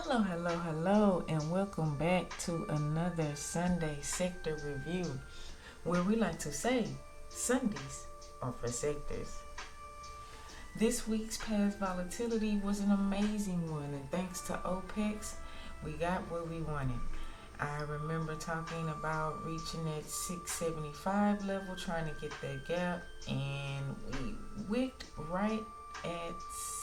Hello, and welcome back to another Sunday sector review where we like to say Sundays are for sectors. This week's past volatility was an amazing one, and thanks to OPEX, we got what we wanted. I remember talking about reaching that 675 level, trying to get that gap, and we wicked right at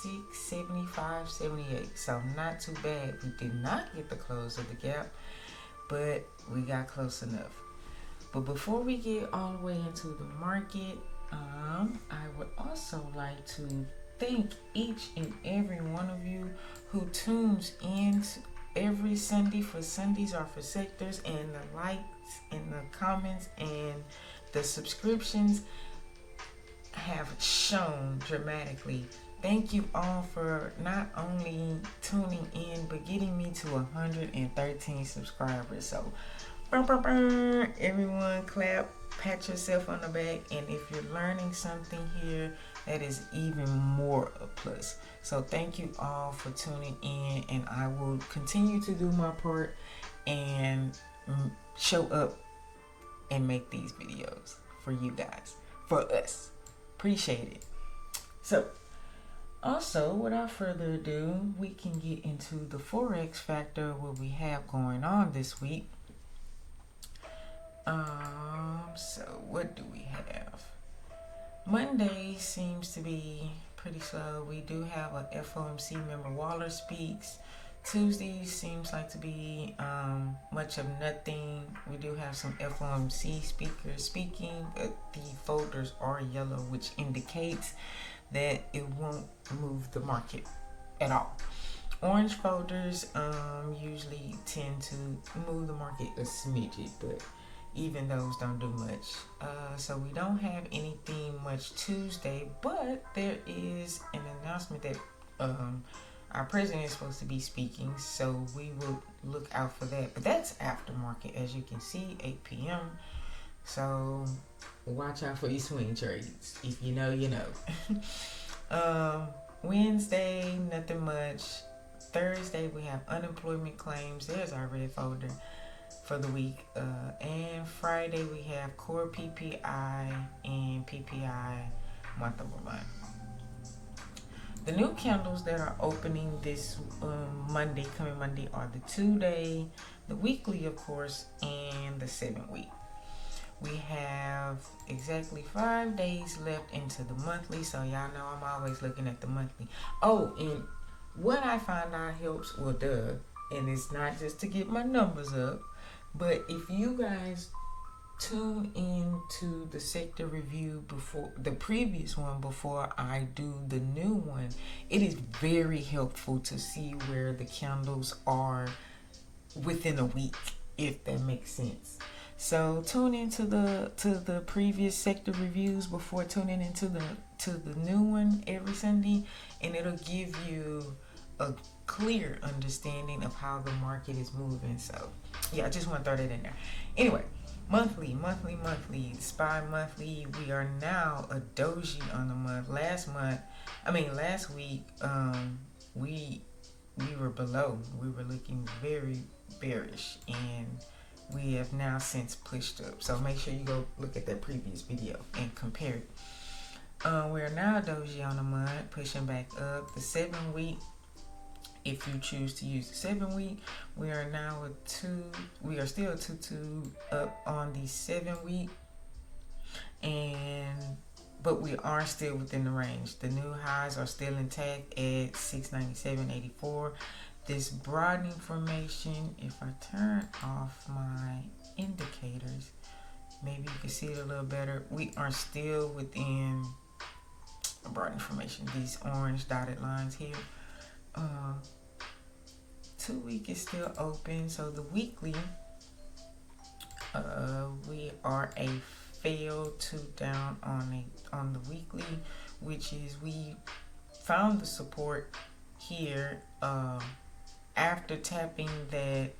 675.78. So not too bad. We did not get the close of the gap, but we got close enough. But before we get all the way into the market, I would also like to thank each and every one of you who tunes in every Sunday for Sundays Are for Sectors, and the likes and the comments and the subscriptions have shown dramatically. Thank you all for not only tuning in but getting me to 113 subscribers. So everyone clap, pat yourself on the back, and if you're learning something here, that is even more a plus. So thank you all for tuning in, and I will continue to do my part and show up and make these videos for you guys, for us. Appreciate it. So also, without further ado, we can get into the Forex factor, what we have going on this week. So what do we have? Monday seems to be pretty slow. We do have a FOMC member, Waller speaks. Tuesday seems like to be much of nothing. We do have some FOMC speakers speaking, but the folders are yellow, which indicates that it won't move the market at all. Orange folders usually tend to move the market a smidget, but even those don't do much. So we don't have anything much Tuesday, but there is an announcement that our president is supposed to be speaking, so we will look out for that. But that's aftermarket, as you can see, 8 p.m. So watch out for your swing trades. If you know, you know. Wednesday, nothing much. Thursday, we have unemployment claims. There's our red folder for the week. And Friday, we have core PPI and PPI month over month. The new candles that are opening this coming Monday, are the 2-day, the weekly, of course, and the 7-week. We have exactly 5 days left into the monthly, so y'all know I'm always looking at the monthly. Oh, and what I find out helps, and it's not just to get my numbers up, but if you guys tune in to the sector review before the previous one, before I do the new one, it is very helpful to see where the candles are within a week, if that makes sense. So tune into the previous sector reviews before tuning into the new one every Sunday, and it'll give you a clear understanding of how the market is moving. So yeah, I just want to throw that in there. Anyway, monthly, SPY monthly. We are now a doji on the month. Last week, we were below. We were looking very bearish, and we have now since pushed up. So make sure you go look at that previous video and compare it. We are now a doji on the month, pushing back up. The 7-week, if you choose to use the 7-week, we are now we are still 2-2 up on the 7-week, but we are still within the range. The new highs are still intact at 697.84. This broadening formation, if I turn off my indicators, maybe you can see it a little better. We are still within a broadening formation. These orange dotted lines here. 2-week is still open. So the weekly, we are a fail 2 down on the weekly, which is we found the support here after tapping that,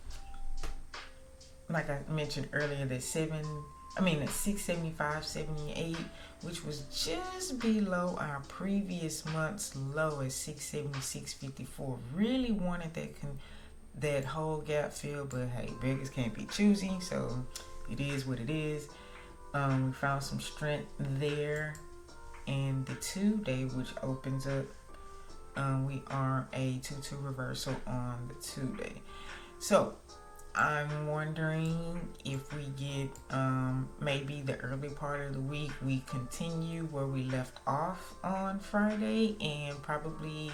like I mentioned earlier, that 675.78, which was just below our previous month's low at 676.54. Really wanted that whole gap fill, but hey, beggars can't be choosy, so it is what it is. We found some strength there, and the 2-day, which opens up, we are a 2-2 reversal on the 2-day. So I'm wondering if we get maybe the early part of the week we continue where we left off on Friday and probably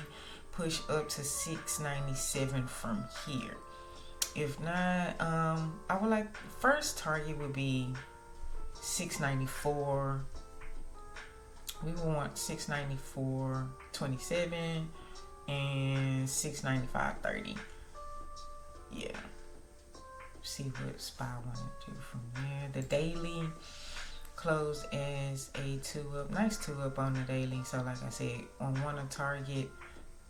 push up to 697 from here. If not, I would like first target would be 694. We want 694.27 and 695.30. Yeah. See what SPY want to do from there. The daily closed as a 2-up. Nice 2-up on the daily. So like I said, on one to target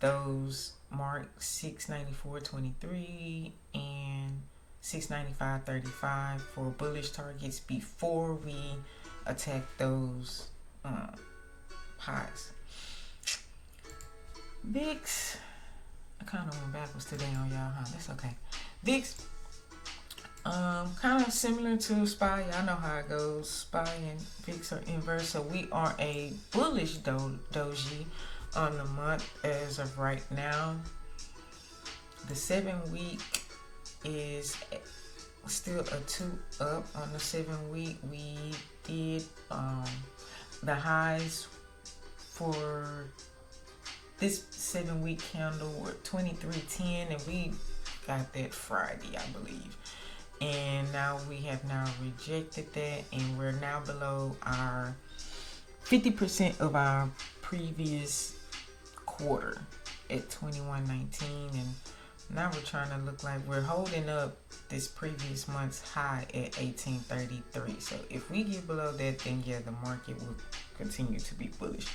those mark 694.23 and 695.35 for bullish targets before we attack those highs. VIX, I kind of went backwards today on y'all, huh? That's okay. VIX, kind of similar to SPY. Y'all know how it goes. SPY and VIX are inverse, so we are a bullish doji on the month as of right now. The 7-week is still a 2-up on the 7-week. We did the highs for this 7-week candle were 23.10, and we got that Friday, I believe. And now we have now rejected that, and we're now below our 50% of our previous quarter at 21.19, and now we're trying to look like we're holding up this previous month's high at 18.33. So if we get below that, then yeah, the market will continue to be bullish.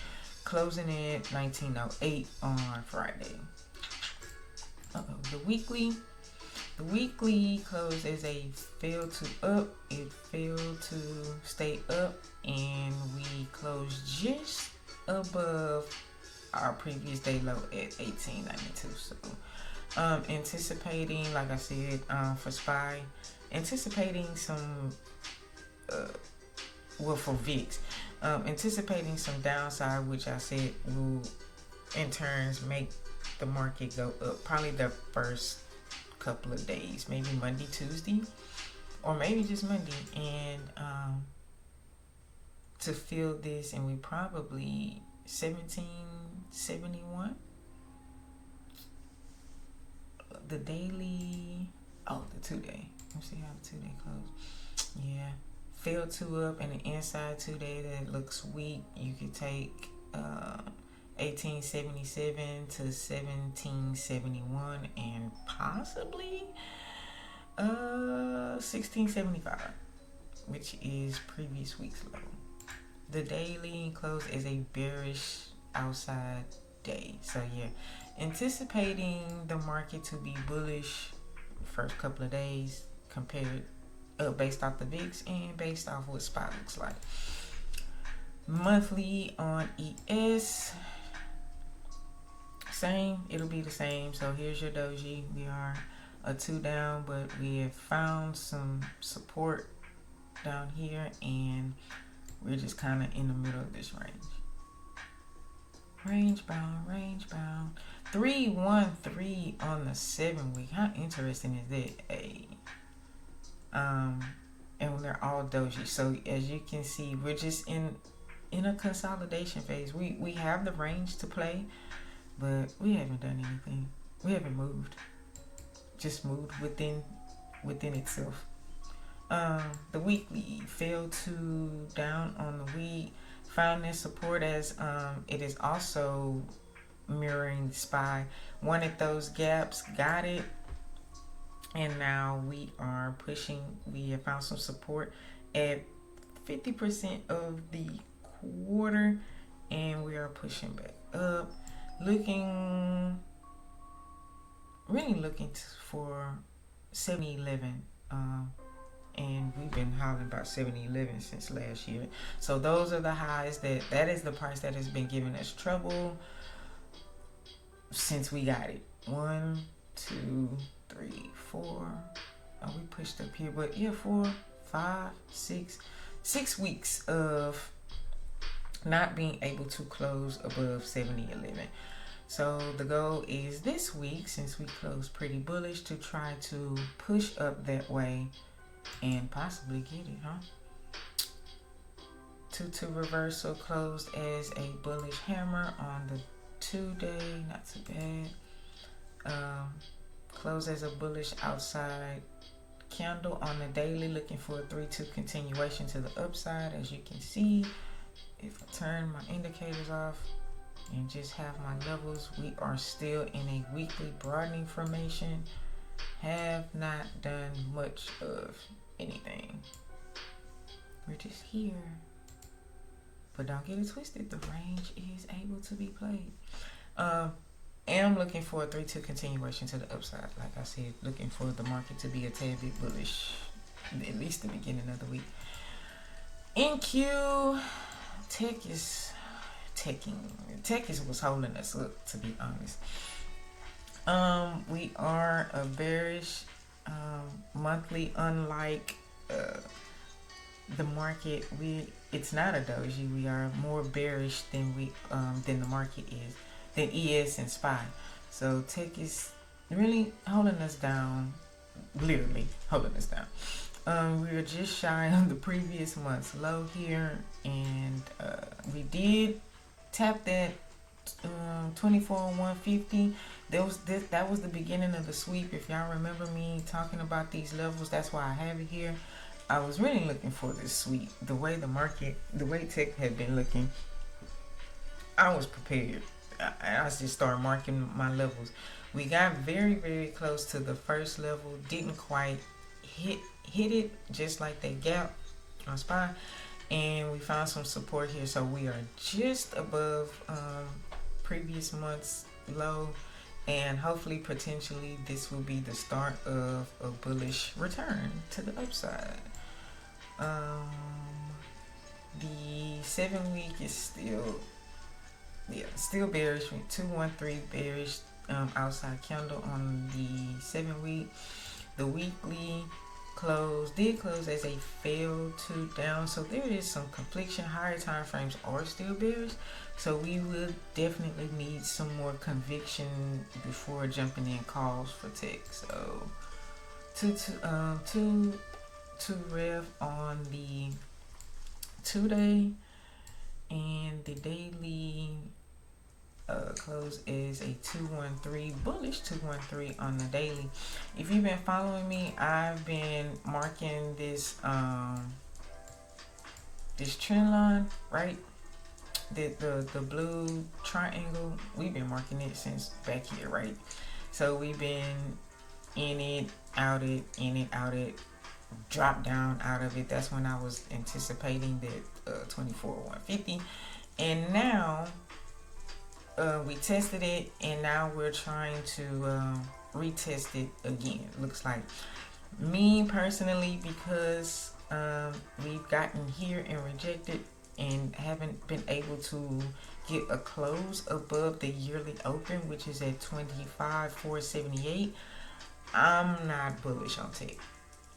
Closing at 19.08 on Friday. The weekly closed as a failed to up. It failed to stay up, and we closed just above our previous day low at 18.92. So anticipating, like I said, for SPY, anticipating some for VIX, anticipating some downside, which I said will in turns make the market go up probably the first couple of days, maybe Monday, Tuesday, or maybe just Monday, and to fill this, and we probably 1771. The daily, the 2-day. Let's see how the 2-day closed. Yeah, failed 2-up, and the inside 2-day that looks weak. You could take 1877 to 1771 and possibly 1675, which is previous week's low. The daily close is a bearish outside day. So yeah, anticipating the market to be bullish first couple of days compared based off the VIX and based off what SPY looks like. Monthly on ES, same, it'll be the same. So here's your doji. We are a 2 down, but we have found some support down here, and we're just kind of in the middle of this range. Range bound. 313 on the 7-week. How interesting is that? And they're all doji. So as you can see, we're just in a consolidation phase. We have the range to play, but we haven't done anything. We haven't moved. Just moved within itself. The weekly failed to down on the week. Found this support as it is also mirroring SPY. Wanted those gaps, got it, and now we are pushing. We have found some support at 50% of the quarter, and we are pushing back up. Really looking for 711. And we've been hollering about 711 since last year. So those are the highs that is the price that has been giving us trouble since we got it. 1, 2, 3, 4. Oh, we pushed up here, but yeah, 4, 5, 6. 6 weeks of not being able to close above 70.11. So the goal is this week, since we closed pretty bullish, to try to push up that way and possibly get it, huh? 2-2 reversal closed as a bullish hammer on the 2-day, not too bad. Closed as a bullish outside candle on the daily, looking for a 3-2 continuation to the upside. As you can see, if I turn my indicators off and just have my levels, we are still in a weekly broadening formation. Have not done much of anything. We're just here. But don't get it twisted, the range is able to be played. Am looking for a 3-2 continuation to the upside. Like I said, looking for the market to be a tad bit bullish, at least the beginning of the week. NQ, Tech is what's holding us up, to be honest. We are a bearish monthly, unlike the market. It's not a doji. We are more bearish than the market is, than ES and SPY. So Tech is really holding us down, literally holding us down. We were just shy of the previous month's low here, and we did tap that 24,150. That was the beginning of the sweep. If y'all remember me talking about these levels, that's why I have it here. I was really looking for this sweep. The way Tech had been looking, I was prepared. I just started marking my levels. We got very, very close to the first level. Didn't quite hit it, just like that gap on SPY. And we found some support here. So we are just above previous month's low. And hopefully, potentially, this will be the start of a bullish return to the upside. The 7 week is still bearish. 213 bearish outside candle on the 7 week. The weekly did close as a failed to down, so there is some confliction. Higher time frames are still bearish, so we will definitely need some more conviction before jumping in calls for Tech. So 2 rev on the 2-day, and the daily close is a 213, bullish 213 on the daily. If you've been following me, I've been marking this this trend line, right? The blue triangle. We've been marking it since back here, right? So we've been in it, out it, in it, out it, drop down out of it. That's when I was anticipating that 24,150, and now we tested it, and now we're trying to retest it again. Looks like, me personally, because we've gotten here and rejected and haven't been able to get a close above the yearly open, which is at 25,478. I'm not bullish on Tech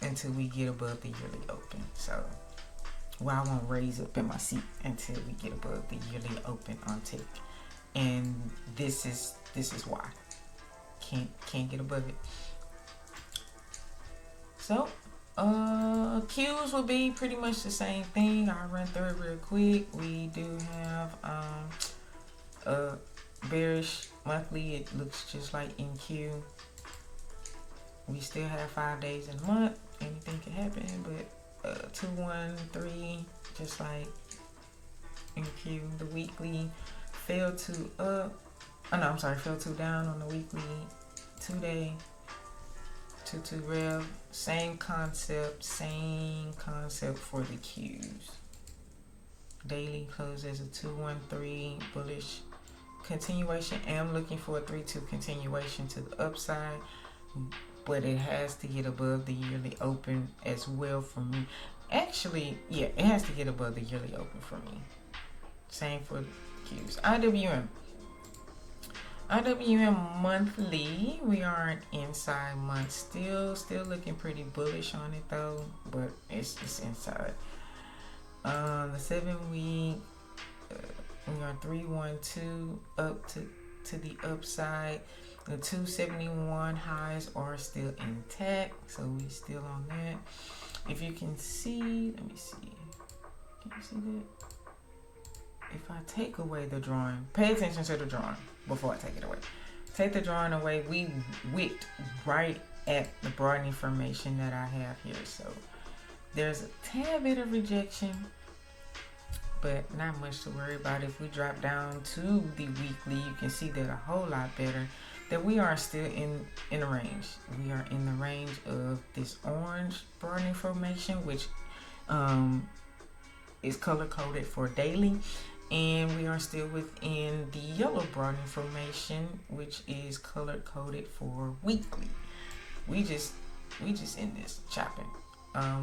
until we get above the yearly open. So, I won't raise up in my seat until we get above the yearly open on Tech. And this is why can't get above it. So Qs will be pretty much the same thing. I'll run through it real quick. We do have a bearish monthly. It looks just like NQ. We still have 5 days in a month. Anything can happen, but 213, just like NQ. The weekly fell to down on the weekly. 2-day, 2 rev, same concept for the Qs. Daily close as a 213 bullish continuation. I'm looking for a 3-2 continuation to the upside, but it has to get above the yearly open as well for me. Actually, yeah, it has to get above the yearly open for me. Same for Qs. IWM. IWM monthly, we are an inside month. Still looking pretty bullish on it though, but it's inside. The 7 week, we are 312 up to the upside. The 271 highs are still intact, so we still on that. If you can see, let me see. Can you see that? If I take away the drawing, pay attention to the drawing before I take it away. Take the drawing away. We wicked right at the broadening formation that I have here. So there's a tad bit of rejection, but not much to worry about. If we drop down to the weekly, you can see that a whole lot better. That we are still in a range. We are in the range of this orange broadening formation, which is color coded for daily. And we are still within the yellow broadening formation, which is color coded for weekly. We just in this chopping.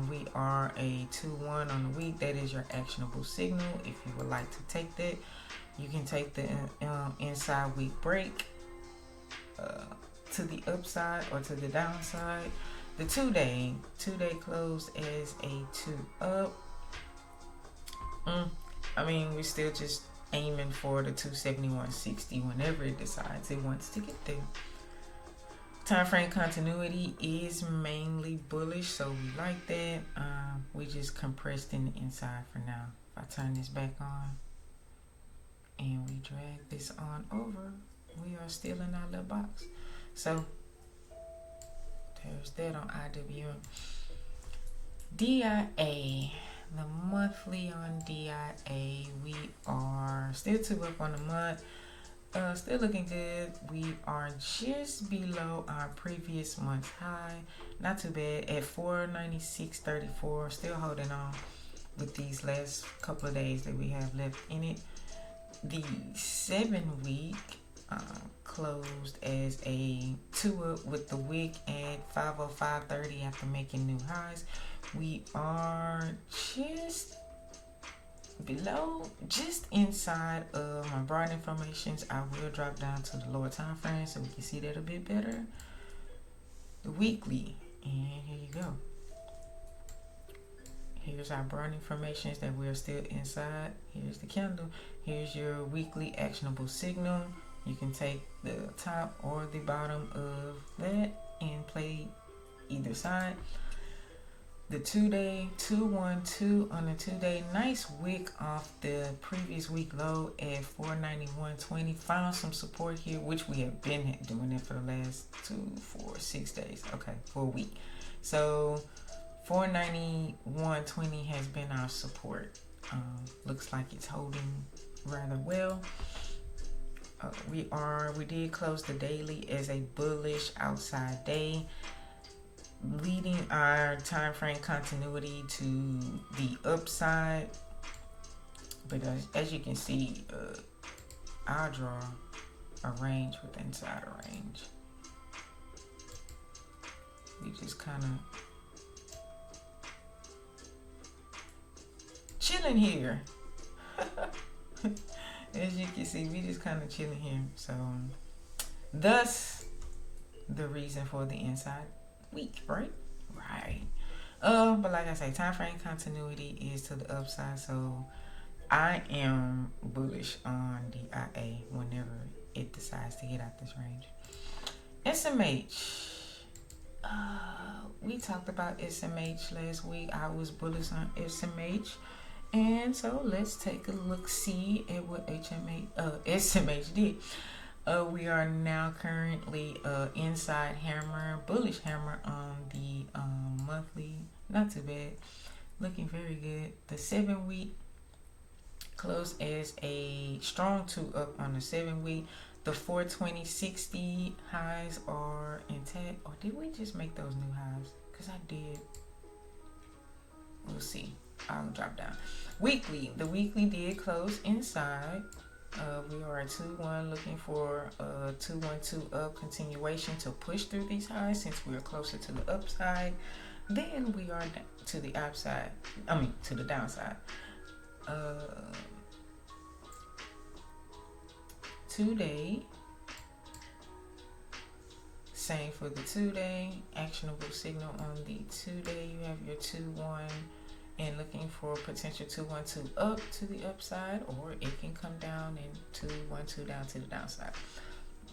We are a 2-1 on the week. That is your actionable signal. If you would like to take that, you can take the inside week break to the upside or to the downside. The 2-day closed as a 2 up. I mean, we're still just aiming for the 271.60 whenever it decides it wants to get there. Time frame continuity is mainly bullish, so we like that. We just compressed in the inside for now. If I turn this back on and we drag this on over, we are still in our little box. So there's that on IWM. DIA. The monthly on DIA, we are still 2 up on the month. Still looking good. We are just below our previous month's high. Not too bad at 496.34. Still holding on with these last couple of days that we have left in it. The 7 week closed as a 2 up with the wick at 505.30 after making new highs. We are just below, just inside of my broadening formations. I will drop down to the lower time frame so we can see that a bit better. The weekly, and here you go. Here's our broadening formations that we're still inside. Here's the candle. Here's your weekly actionable signal. You can take the top or the bottom of that and play either side. The 2-day, 212 on the 2-day, nice wick off the previous week low at 491.20. Found some support here, which we have been doing it for the last 2, 4, 6 days. Okay, for a week. So 491.20 has been our support. Looks like it's holding rather well. We did close the daily as a bullish outside day, leading our time frame continuity to the upside. But as you can see, I'll draw a range with inside a range. We just kind of chilling here. As you can see, we just kind of chilling here. So thus the reason for the inside week, right? But like I say, time frame continuity is to the upside, so I am bullish on DIA whenever it decides to get out this range. SMH, we talked about SMH last week. I was bullish on SMH, and so let's take a look see at what SMH did. We are now currently inside hammer, bullish hammer on the monthly. Not too bad, looking very good. The 7 week closed as a strong 2 up on the 7 week. The 420.60 highs are intact, or did we just make those new highs? Because I did. We'll see. I'll drop down. Weekly, the weekly did close inside. We are at 2-1, looking for a 2-1-2 up continuation to push through these highs since we are closer to the upside. Then we are to the upside. To the downside. 2-day Same for the 2-day. Actionable signal on the 2-day. You have your 2-1 and looking for potential 2-1-2 up to the upside, or it can come down and 2-1-2 down to the downside.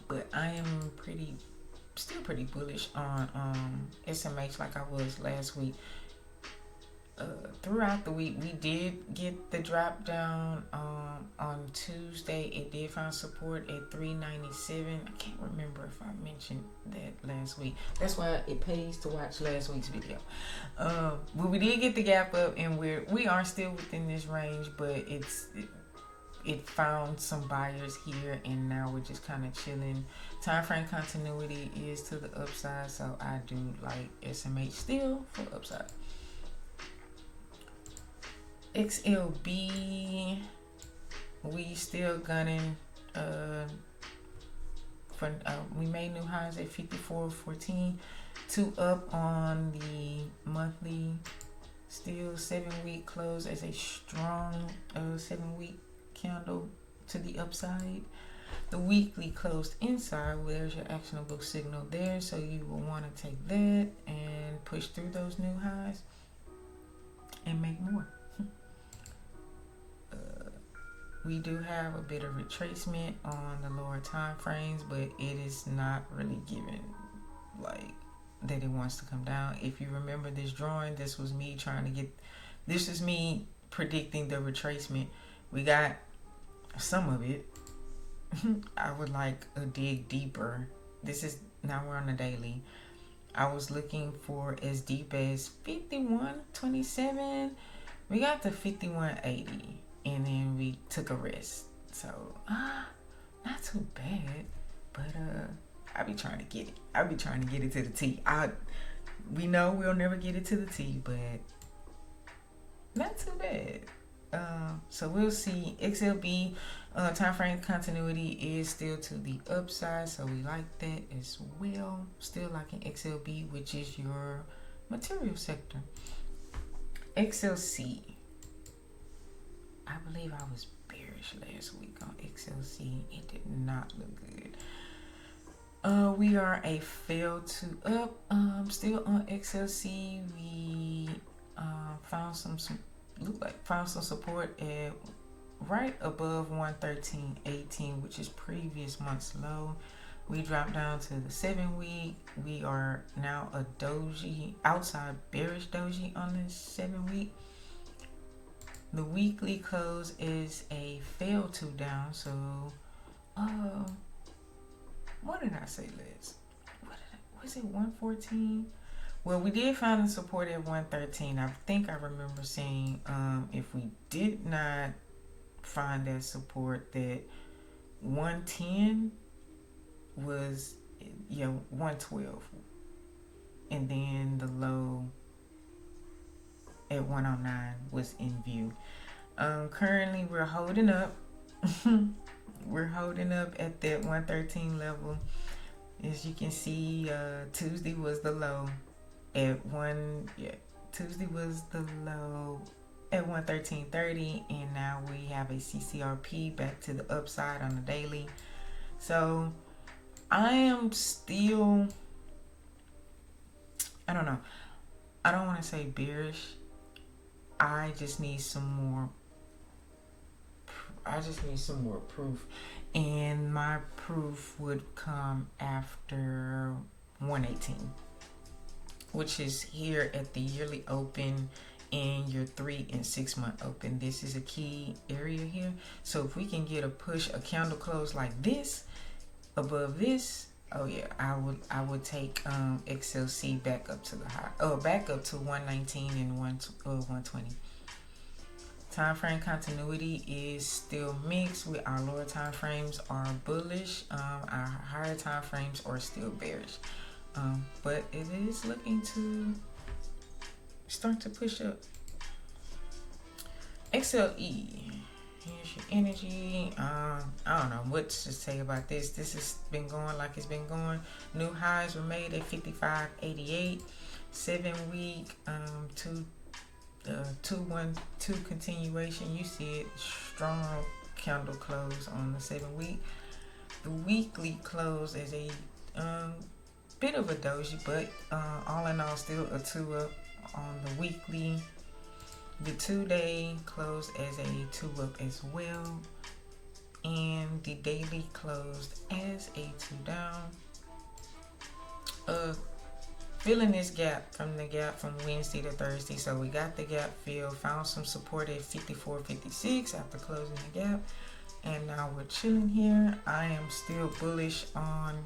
But I am still pretty bullish on SMH like I was last week. Throughout the week, we did get the drop down on Tuesday. It did find support at 397. I can't remember if I mentioned that last week. That's why it pays to watch last week's video. But we did get the gap up, and we are still within this range, but it found some buyers here, and now we're just kind of chilling. Time frame continuity is to the upside, so I do like SMH still for upside. XLB, we still gunning we made new highs at 54.14, 2 up on the monthly, still 7-week close as a strong 7-week candle to the upside. The weekly closed inside, well, there's your actionable signal there, so you will want to take that and push through those new highs and make more. We do have a bit of retracement on the lower time frames, but it is not really given like that it wants to come down. If you remember this drawing, this was me predicting the retracement. We got some of it. I would like a dig deeper. Now we're on the daily. I was looking for as deep as 51.27. We got to 51.80. And then we took a rest. So, not too bad. But I be trying to get it. I be trying to get it to the T. We know we'll never get it to the T, but not too bad. So we'll see. XLB time frame continuity is still to the upside, so we like that as well. Still liking XLB, which is your material sector. XLC. I believe I was bearish last week on XLC. It did not look good. We are a fail to up. Still on XLC. We found some support at right above 113.18, which is previous month's low. We dropped down to the 7-week. We are now a doji, outside bearish doji on this 7-week. The weekly close is a fail to down. So, what did I say, Liz? Was it 114? Well, we did find the support at 113. I think I remember saying, if we did not find that support, that 110 was, 112. And then the low at 109 was in view. Currently we're holding up. We're holding up at that 113 level. As you can see, Tuesday was the low at Tuesday was the low at 113.30, and now we have a CCRP back to the upside on the daily. So I am still, I don't know, I don't want to say bearish. I just need some more proof, and my proof would come after 118, which is here at the yearly open and your 3 and 6 month open. This is a key area here. So if we can get a candle close like this above this, oh yeah, I would take XLC back up to the high, back up to 119 and 120. Time frame continuity is still mixed. With our lower time frames are bullish, our higher time frames are still bearish. But it is looking to start to push up. XLE. Here's your energy. I don't know what to say about this. This has been going like it's been going. New highs were made at 55.88. 7-week, 2-1-2 continuation. You see it, strong candle close on the 7-week. The weekly close is a bit of a doji, but all in all, still a 2 up on the weekly. The 2-day closed as a 2 up as well, and the daily closed as a 2 down. Filling this gap from the gap from Wednesday to Thursday. So we got the gap filled, found some support at 54.56 after closing the gap, and now we're chilling here. I am still bullish on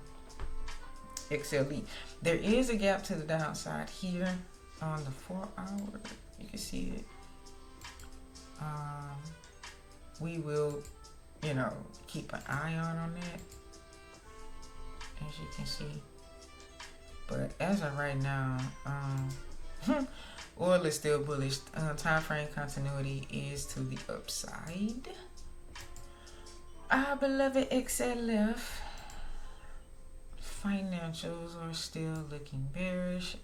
XLE. There is a gap to the downside here on the 4 hour. You can see it. We will, keep an eye on that, as you can see. But as of right now, oil is still bullish. Time frame continuity is to the upside. Our beloved XLF financials are still looking bearish.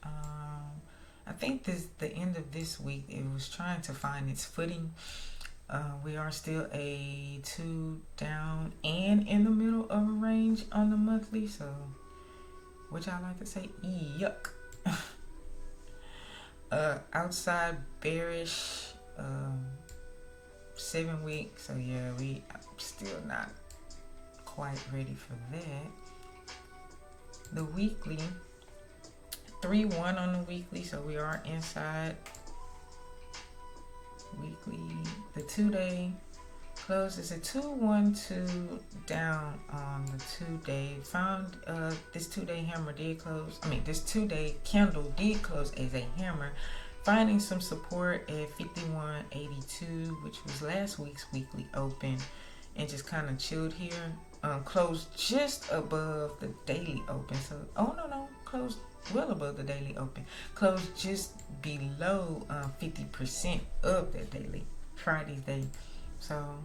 I think the end of this week, it was trying to find its footing. We are still a 2 down and in the middle of a range on the monthly, so which I like to say, yuck. Outside bearish, 7 weeks. So yeah, I'm still not quite ready for that. The weekly, 3-1 on the weekly, so we are inside weekly. The 2-day close is a 2-1-2 down on the 2-day. Found this 2-day hammer did close. This 2-day candle did close as a hammer, finding some support at 51.82, which was last week's weekly open, and just kind of chilled here. Closed just above the daily open. So closed well above the daily open. Closed just below 50% of that daily, Friday's day. So,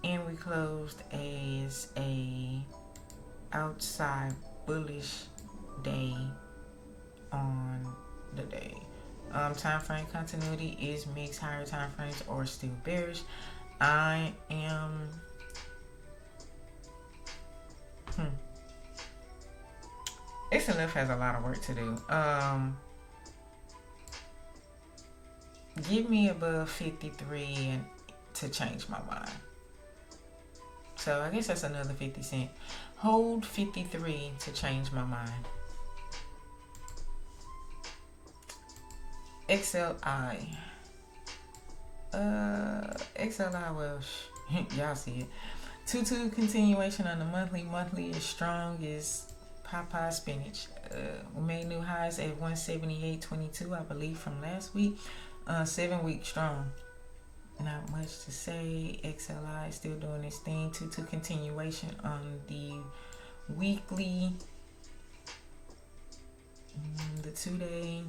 and we closed as a outside bullish day on the day. Time frame continuity is mixed. Higher time frames are still bearish. I am XLF has a lot of work to do. Give me above 53 and to change my mind. So I guess that's another 50 cent. Hold 53 to change my mind. XLI. XLI, well, y'all see it. 2-2 continuation on the monthly. Monthly is strong as Popeye spinach. We made new highs at 178.22, I believe, from last week. 7 weeks strong. Not much to say. XLI is still doing its thing. 2-2 continuation on the weekly. The 2-day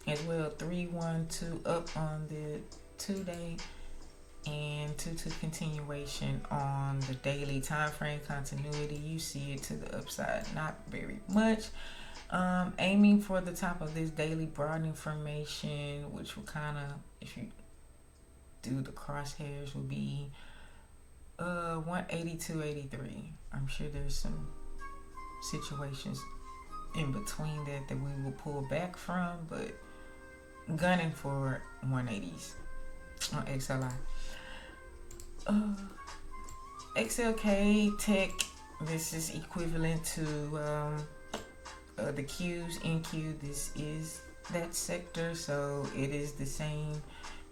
as well. 3-1-2 up on the 2-day. And 2-2 continuation on the daily. Time frame continuity, you see it to the upside, not very much. Aiming for the top of this daily broadening formation, which will kind of, if you do the crosshairs, will be 182.83. I'm sure there's some situations in between that we will pull back from, but gunning for 180s on XLI. XLK Tech, this is equivalent to the Qs. NQ, this is that sector, so it is the same.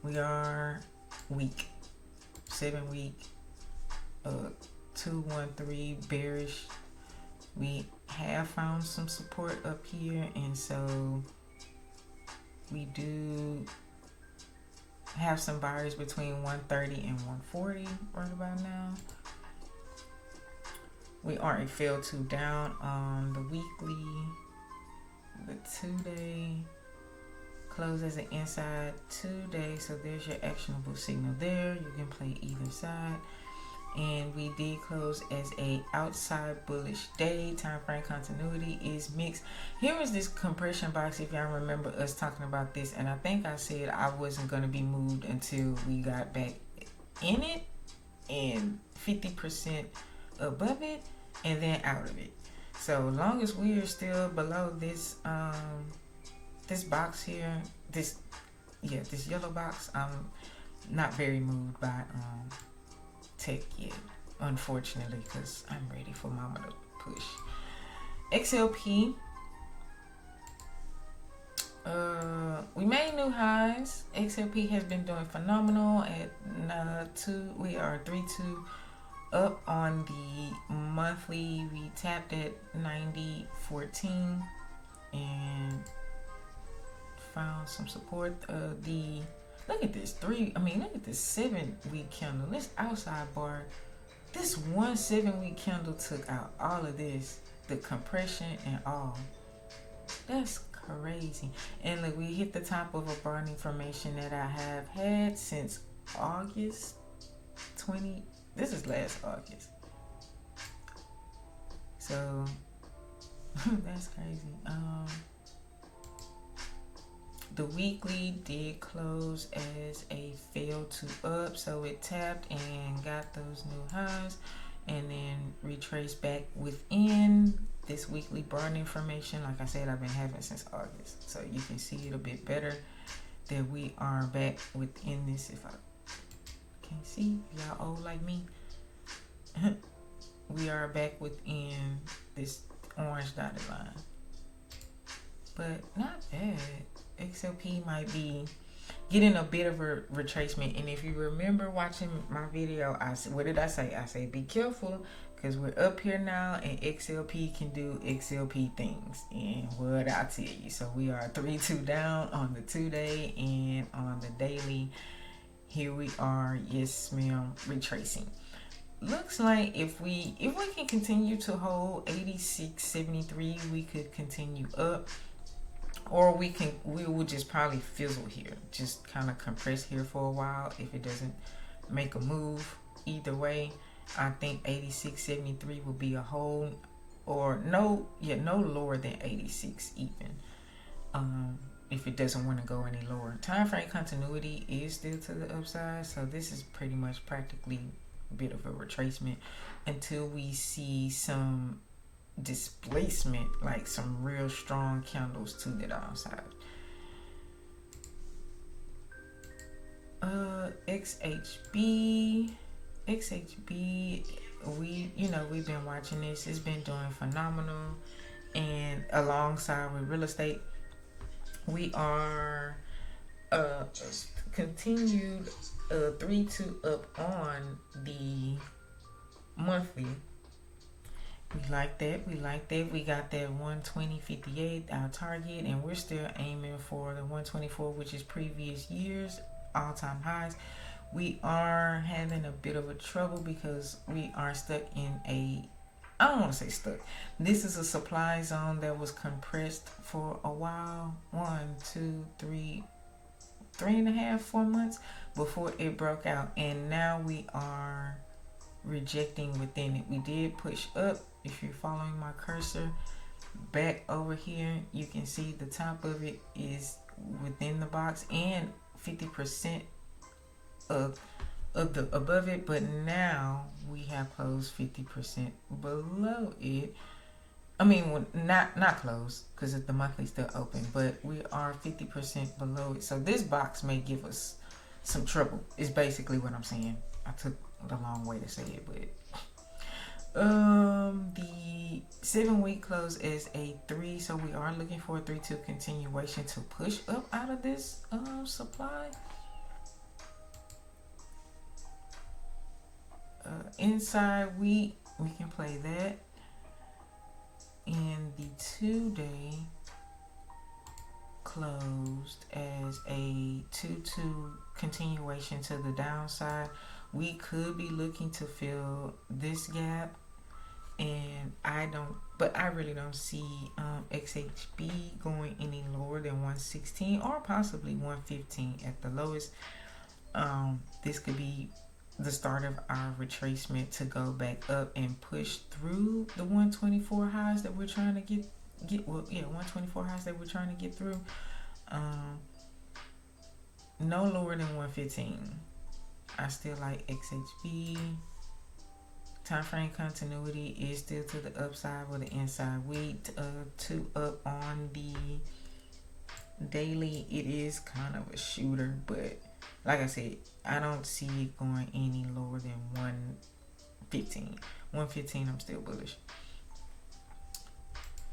We are weak, 7 week, 213 bearish. We have found some support up here, and so we do have some buyers between 130 and 140 right about now. We are a fail 2 down on the weekly. The 2-day close as an inside 2-day, so there's your actionable signal there. You can play either side. And we did close as a outside bullish day. Time frame continuity is mixed. Here is this compression box, if y'all remember us talking about this, and I think I said I wasn't going to be moved until we got back in it and 50% above it and then out of it. So long as we are still below this this box here, this yellow box, I'm not very moved by tech yet, unfortunately, because I'm ready for mama to push. XLP, we made new highs. XLP has been doing phenomenal at we are 3-2 up on the monthly. We tapped at 90.14 and found some support. Look at this look at this 7-week candle. This outside bar, this 1 7-week candle took out all of this, the compression and all. That's crazy. And look, we hit the top of a burning formation that I have had since August 20. This is last August. So that's crazy. The weekly did close as a fail to up, so it tapped and got those new highs and then retraced back within this weekly burning formation. Like I said, I've been having since August, so you can see it a bit better that we are back within this. If I can't see, y'all old like me, we are back within this orange dotted line, but not bad. XLP might be getting a bit of a retracement, and if you remember watching my video, what did I say? I said be careful, because we're up here now and XLP can do XLP things, and what I tell you. So we are 3-2 down on the 2-day, and on the daily here we are, yes ma'am, retracing. Looks like if we can continue to hold 86.73, we could continue up. Or we will just probably fizzle here, just kind of compress here for a while if it doesn't make a move. Either way, I think 86.73 will be a hold, or no lower than 86 even. If it doesn't want to go any lower. Time frame continuity is still to the upside, so this is pretty much practically a bit of a retracement until we see some displacement, like some real strong candles to the downside. XHB, we've been watching this. It's been doing phenomenal, and alongside with real estate, we are continued 3-2 up on the monthly. We like that. We got that 120.58, our target, and we're still aiming for the 124, which is previous years all-time highs. We are having a bit of a trouble because we are stuck in I don't want to say stuck. This is a supply zone that was compressed for a while. 1, 2, 3, 3.5, 4 months before it broke out, and now we are rejecting within it. We did push up. If you're following my cursor back over here, you can see the top of it is within the box and 50% of the above it, but now we have closed 50% below it. I mean, not closed because the monthly still open, but we are 50% below it. So this box may give us some trouble. Is basically what I'm saying. I took the long way to say it, but the 7-week close is a 3, so we are looking for a 3-2 continuation to push up out of this supply. Inside week, we can play that, and the 2-day closed as a 2-2 continuation to the downside. We could be looking to fill this gap, and I really don't see XHB going any lower than 116 or possibly 115 at the lowest. This could be the start of our retracement to go back up and push through the 124 highs that we're trying to get 124 highs that we're trying to get through. No lower than 115. I still like XHB. Time frame continuity is still to the upside with the inside week. 2 up on the daily. It is kind of a shooter, but like I said, I don't see it going any lower than 115. 115, I'm still bullish.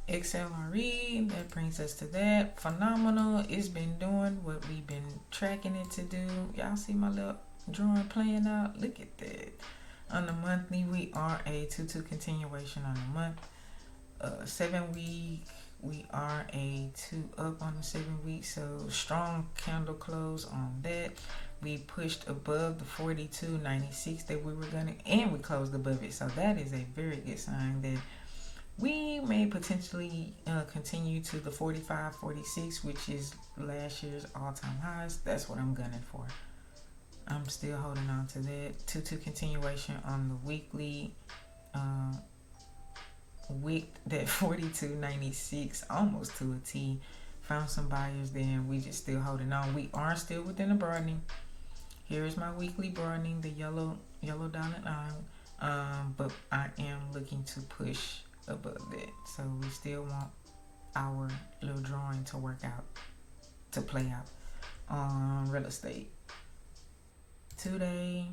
XLRE, that brings us to that. Phenomenal. It's been doing what we've been tracking it to do. Y'all see my little drawing playing out? Look at that. On the monthly, we are a 2-2 continuation on the month. 7 week, we are a 2 up on the 7 week. So strong candle close on that. We pushed above the 42.96 that we were gonna, and we closed above it. So that is a very good sign that we may potentially continue to the 45.46, which is last year's all-time highs. That's what I'm gunning for. I'm still holding on to that. 2-2 continuation on the weekly. Wicked that 42.96 almost to a T. Found some buyers there, and we just still holding on. We are still within the broadening. Here is my weekly broadening, the yellow dotted line. But I am looking to push above that. So we still want our little drawing to work out, to play out on real estate. 2-day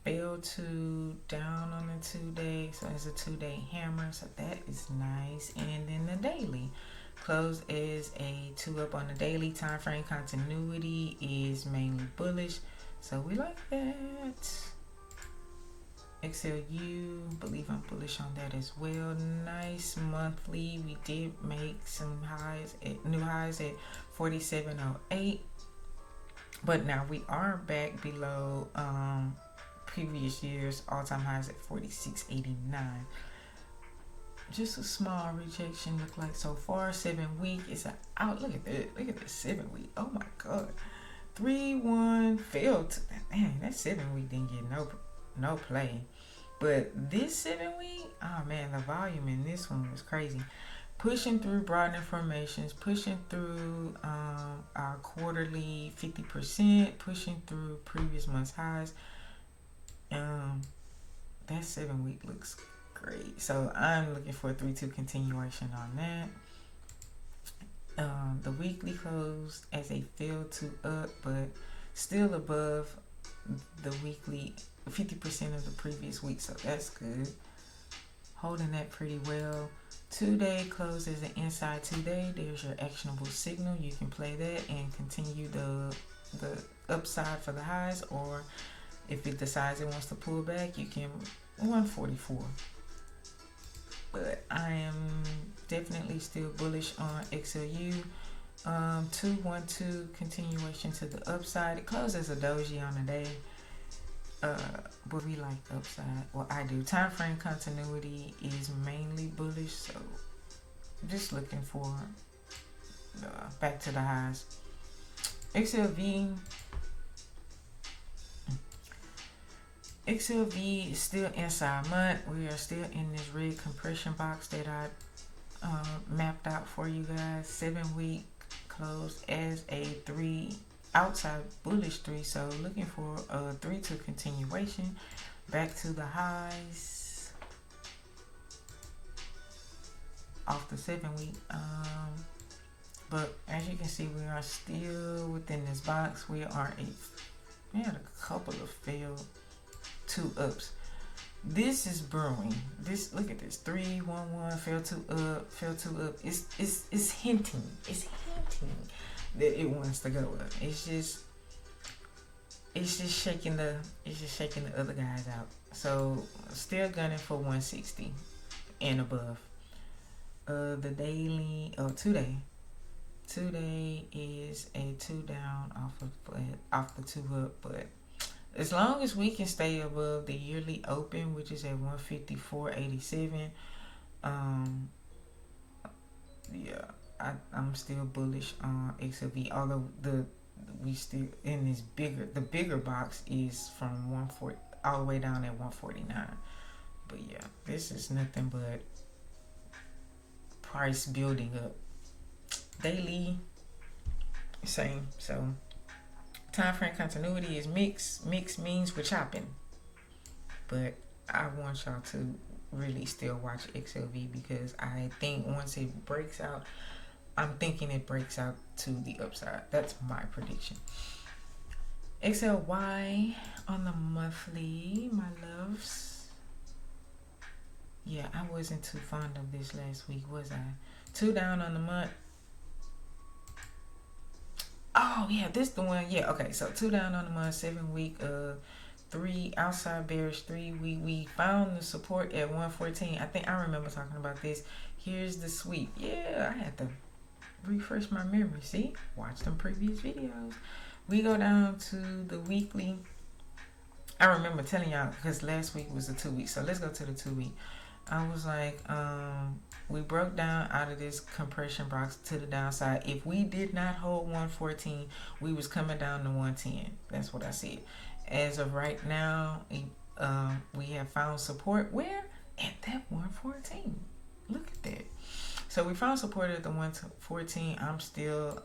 fell to down on the 2-day, so it's a 2-day hammer, so that is nice. And then the daily closed as a 2 up on the daily. Time frame continuity is mainly bullish, so we like that. XLU, believe I'm bullish on that as well. Nice monthly. We did make some highs, new highs at 47.08, but now we are back below previous year's all-time highs at 46.89. Just a small rejection look like so far. 7 week is out. Look at that. Look at that 7 week. Oh my god. 3-1 failed. Man, that 7 week didn't get no play. But this 7 week, oh man, the volume in this one was crazy. Pushing through broadening formations, pushing through our quarterly 50%, pushing through previous month's highs. That 7 week looks great. So I'm looking for a 3-2 continuation on that. The weekly closed as a failed 2 up, but still above the weekly 50% of the previous week, so that's good. Holding that pretty well. 2-day closed as an inside 2-day. There's your actionable signal. You can play that and continue the upside for the highs, or if it decides it wants to pull back, you can 144. But I am definitely still bullish on XLU. 2-1-2 continuation to the upside. It closed as a doji on the day. But we like upside. Well, I do. Time frame continuity is mainly bullish, so just looking for back to the highs. XLV is still inside month. We are still in this red compression box that I mapped out for you guys. 7 week closed as a 3 outside bullish 3, so looking for a 3-2 continuation back to the highs off the 7 week. But as you can see, we are still within this box. We had a couple of failed 2 ups. This is brewing. Look at this. 3-1-1 fell 2 up, fell 2 up. It's hinting that it wants to go up. It's just shaking the other guys out. So still gunning for 160 and above. The daily 2-day. 2-day is a 2 down off the 2 up, but as long as we can stay above the yearly open, which is at 154.87, yeah, I'm still bullish on XLV. Although we still in this the bigger box is from 140 all the way down at 149. But yeah, this is nothing but price building up. Daily, same. So time frame continuity is mixed. Mixed means we're chopping, but I want y'all to really still watch XLV because I think once it breaks out, I'm thinking it breaks out to the upside. That's my prediction. XLY on the monthly, my loves. Yeah, I wasn't too fond of this last week, was I? 2 down on the month. Oh yeah, this the one. Yeah, okay. So 2 down on the month, 7 week. 3 outside bearish. 3. We found the support at 114. I think I remember talking about this. Here's the sweep. Yeah, I had to refresh my memory. See, watch them previous videos. We go down to the weekly. I remember telling y'all because last week was the 2 week. So let's go to the 2 week. I was like, we broke down out of this compression box to the downside. If we did not hold 114, we was coming down to 110. That's what I said. As of right now, we have found support where? At that 114. Look at that. So we found support at the 114. I'm still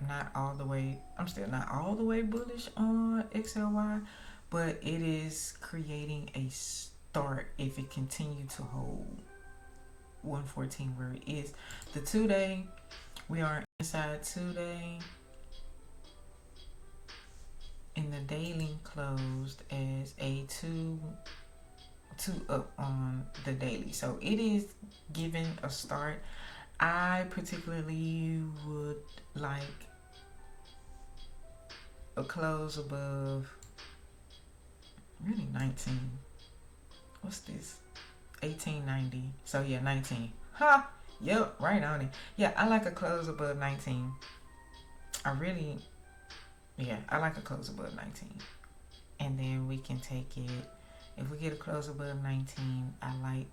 not all the way bullish on XLY, but it is creating a start if it continues to hold 114 where it is. The 2 day, we are inside 2 day, and the daily closed as a 2 up on the daily, so it is giving a start. I particularly would like a close above really 19. What's this? 1890. So yeah, 19. Ha! Yep, right on it. Yeah, I like a close above 19. I like a close above 19. And then we can take it. If we get a close above 19, I like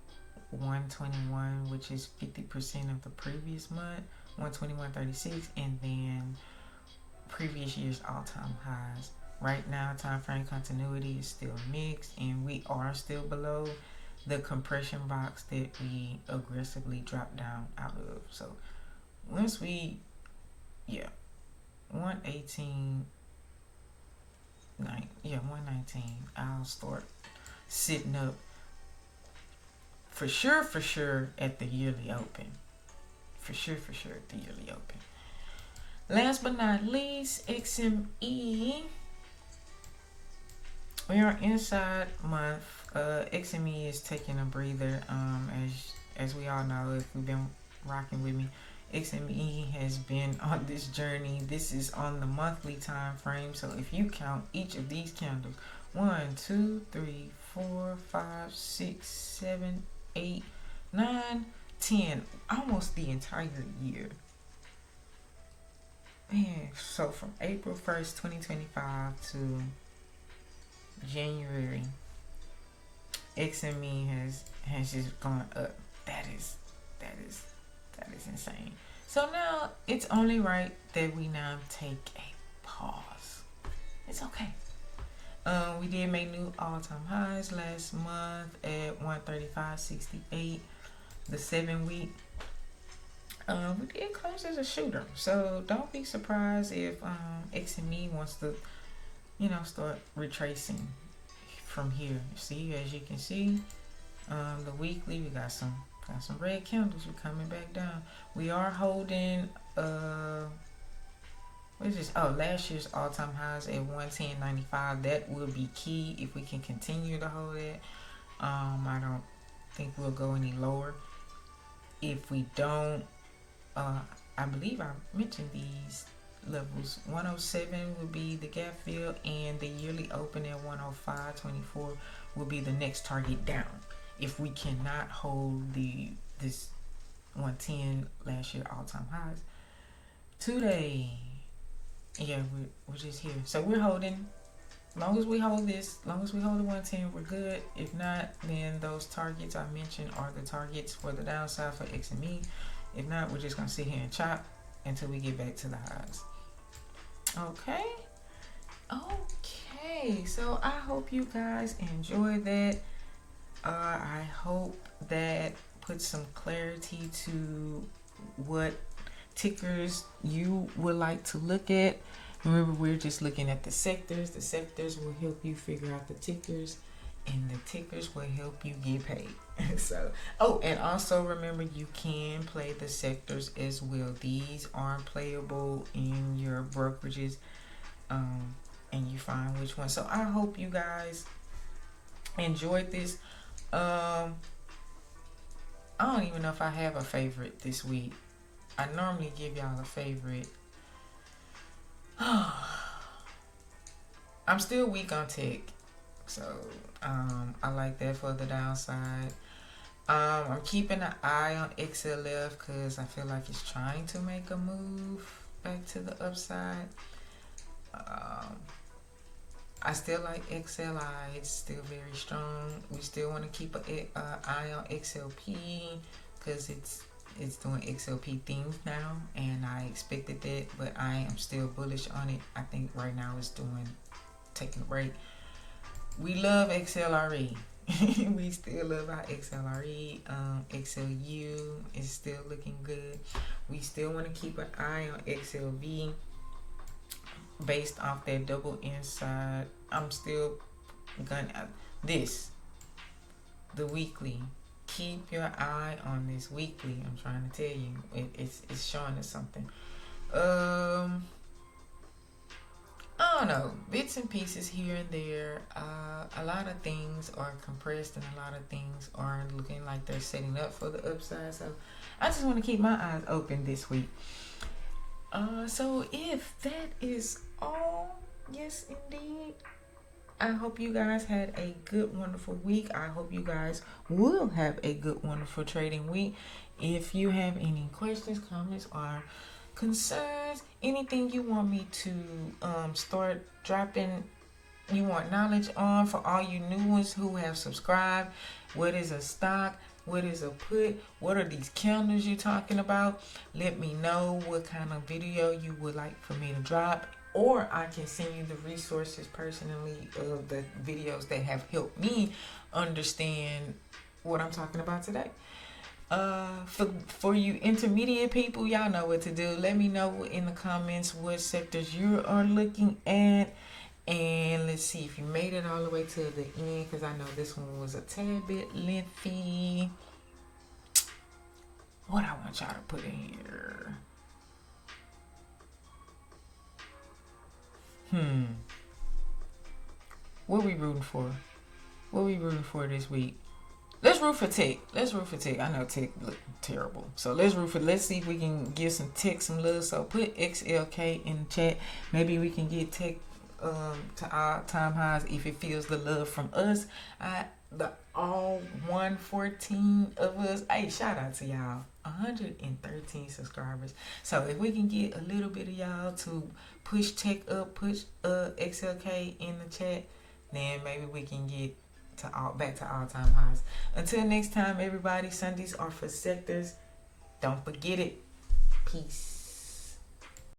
121, which is 50% of the previous month, 121.36, and then previous year's all-time highs. Right now, time frame continuity is still mixed, and we are still below the compression box that we aggressively dropped down out of. So once we, 118, 119, I'll start sitting up for sure at the yearly open. For sure at the yearly open. Last but not least, XME. We are inside month. XME is taking a breather. As we all know, if you've been rocking with me, XME has been on this journey. This is on the monthly time frame. So if you count each of these candles, 1, 2, 3, 4, 5, 6, 7, 8, 9, 10, almost the entire year. Man, so from April 1st, 2025 to January, XME has just gone up. That is insane. So now it's only right that we now take a pause. It's okay. We did make new all-time highs last month at 135.68. The 7 week. We did close as a shooter, so don't be surprised if XME wants to, start retracing from here. See, as you can see, the weekly we got some red candles. We're coming back down. We are holding what is this? Oh, last year's all-time highs at 110.95. That will be key if we can continue to hold it. I don't think we'll go any lower. If we don't, I believe I mentioned these levels. 107 will be the gap fill, and the yearly open at 105.24 will be the next target down. If we cannot hold this 110 last year all-time highs today, we're just here. So we're holding. Long as we hold this, long as we hold the 110, we're good. If not, then those targets I mentioned are the targets for the downside for XME. If not, we're just gonna sit here and chop until we get back to the highs. Okay. So I hope you guys enjoy that. I hope that puts some clarity to what tickers you would like to look at. Remember, we're just looking at the sectors. The sectors will help you figure out the tickers. and the tickers will help you get paid. So, oh, and also remember you can play the sectors as well. These are playable in your brokerages, and you find which one. So I hope you guys enjoyed this. I don't even know if I have a favorite this week. I normally give y'all a favorite. I'm still weak on tech, so I like that for the downside. I'm keeping an eye on XLF because I feel like it's trying to make a move back to the upside. I still like XLI. It's still very strong. We still want to keep an eye on XLP because it's doing XLP things now, and I expected that, but I am still bullish on it. I think right now it's taking a break. We love XLRE. We still love our XLRE. XLU is still looking good. We still want to keep an eye on XLV based off that double inside. I'm still gonna the weekly. Keep your eye on this weekly. I'm trying to tell you, it's showing us something. I don't know, bits and pieces here and there. A lot of things are compressed, and a lot of things are looking like they're setting up for the upside. So I just want to keep my eyes open this week. So if that is all, yes indeed, I hope you guys had a good, wonderful week. I hope you guys will have a good, wonderful trading week. If you have any questions, comments, or concerns, anything you want me to start dropping, you want knowledge on, for all you new ones who have subscribed, what is a stock, what is a put, what are these candles you're talking about, let me know what kind of video you would like for me to drop, or I can send you the resources personally of the videos that have helped me understand what I'm talking about today. For you intermediate people, y'all know what to do. Let me know in the comments what sectors you are looking at, and let's see if you made it all the way to the end, because I know this one was a tad bit lengthy. What I want y'all to put in here. What we rooting for? What we rooting for this week? Let's root for tech. I know tech look terrible. So let's see if we can give some tech some love. So put XLK in the chat. Maybe we can get tech to our time highs if it feels the love from us. The all 114 of us. Hey, shout out to y'all. 113 subscribers. So if we can get a little bit of y'all to push tech up, push XLK in the chat, then maybe we can get back to all-time highs. Until next time, everybody, Sundays are for sectors. Don't forget it. Peace.